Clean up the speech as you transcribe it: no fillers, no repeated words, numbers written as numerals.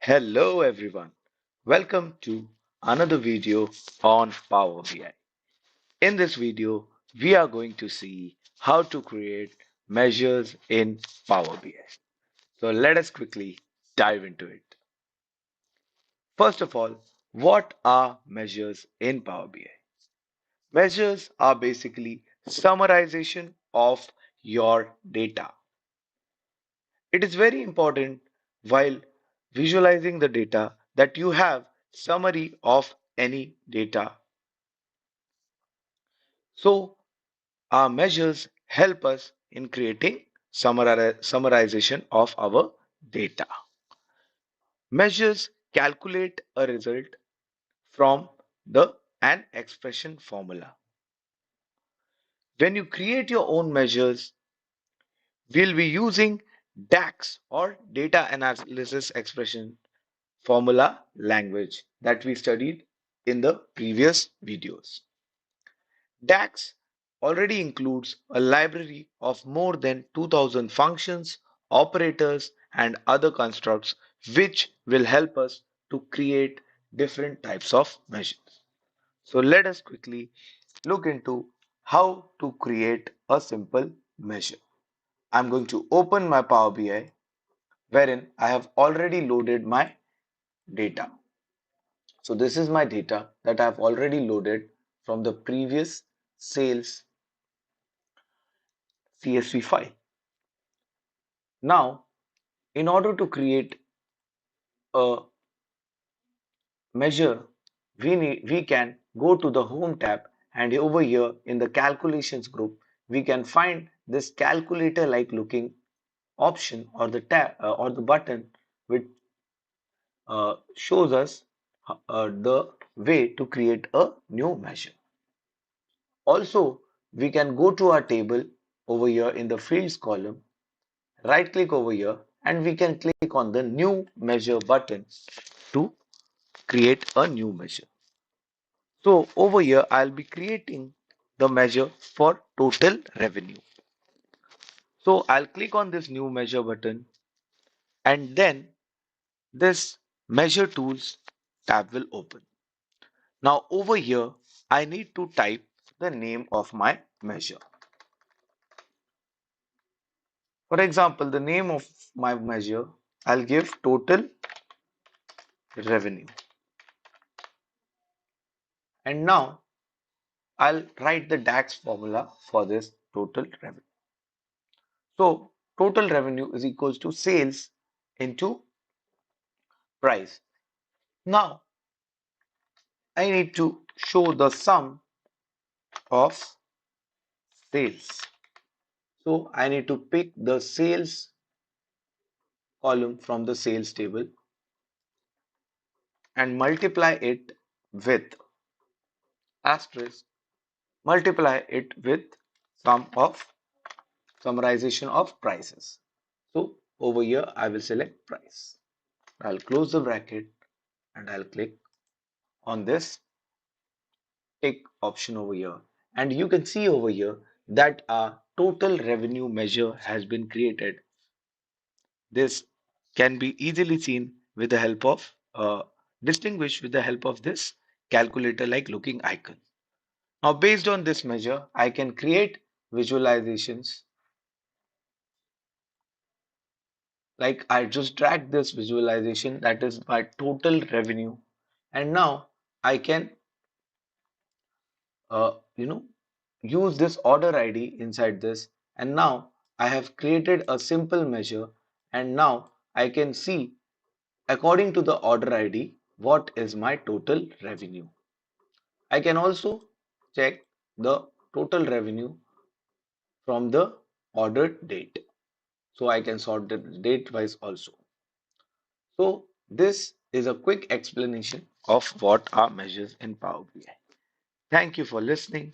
Hello everyone. Welcome to another video on Power BI. In this video, we are going to see how to create measures in Power BI. So let us quickly dive into it. First of all, what are measures in Power BI? Measures are basically summarization of your data. It is very important while visualizing the data that you have summary of any data. So our measures help us in creating summarization of our data. Measures calculate a result from the an expression formula. When you create your own measures, we'll be using DAX or data analysis expression formula language that we studied in the previous videos. DAX already includes a library of more than 2000 functions, operators, and other constructs which will help us to create different types of measures. So let us quickly look into how to create a simple measure. I'm going to open my Power BI wherein I have already loaded my data. So this is my data that I've already loaded from the previous sales CSV file. Now, in order to create a measure, we can go to the home tab, and over here in the calculations group, we can find this calculator like looking option or the tab or the button which shows us the way to create a new measure. Also, we can go to our table over here in the fields column, right click over here, and we can click on the new measure button to create a new measure. So over here, I'll be creating the measure for total revenue. So I'll click on this new measure button, and then this measure tools tab will open. Now over here, I need to type the name of my measure. For example, the name of my measure, I'll give total revenue. And now I'll write the DAX formula for this total revenue. So total revenue is equals to sales into price. Now I need to show the sum of sales. So I need to pick the sales column from the sales table and multiply it with asterisk, multiply it with sum of summarization of prices. So over here I will select price. I'll close the bracket and I'll click on this tick option over here, and you can see over here that our total revenue measure has been created. This can be easily seen with the help of distinguished with the help of this calculator like looking icon. Now based on this measure, I can create visualizations like I just drag this visualization that is my total revenue, and now I can uh, you know use this order ID inside this, and now I have created a simple measure, and now I can see according to the order ID what is my total revenue. I can also check the total revenue from the ordered date, so I can sort the date wise also. So this is a quick explanation of what are measures in Power BI. Thank you for listening.